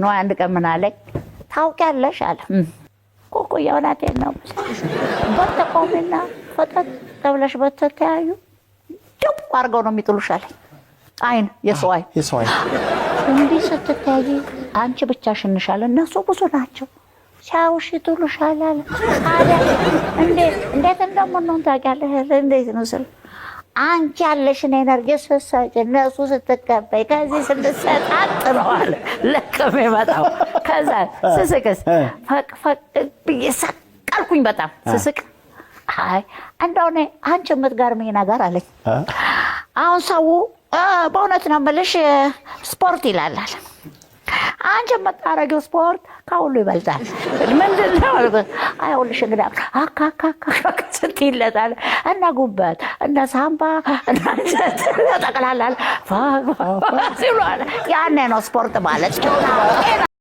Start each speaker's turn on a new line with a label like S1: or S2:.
S1: ነው አንድ ቀን ምን አለኝ ታውቂያለሽ አለ ኮኮ ያውናቴን ነው በተቆምና ፈጠጥ ተብለሽ በተተያዩ ጭው አርገው ነው የሚጥሉሽ አለኝ አይን የሰዋይ እንዴ ስትታይ አንቺ ብቻሽን ነሻለ እነሱ ብዙ ናቸው ሲያውሽ ይጥሉሻል አለ እንዴት እንደምነው ታውቂያለሽ እንዴት ነው ስል አንቺ ያለሽን ኤነርጂ ሰሰጭ እነሱ ስትቀበይ ከዚህ ስንሰጣጥ ነው አለ ለከም ይመጣው ከዛ ስስቅስ ፈቅ ብየሰቀልኩኝ በጣም ስስቅ አይ እንደው እኔ አንቺ የምትገርመኝ ነገር አለኝ አሁን ሰው በእውነት ነው የምልሽ ስፖርት ይላል አንቺ የምታረጊው ስፖርት ከሁሉ ይበልጣል ምንድን ነው አይውልሽ እንግዲህ አካካካ ስትይለታል እና ጉበት እና ሳምባ እና ጠቅላላ ሲሉ ያኔ ነው ስፖርት ማለት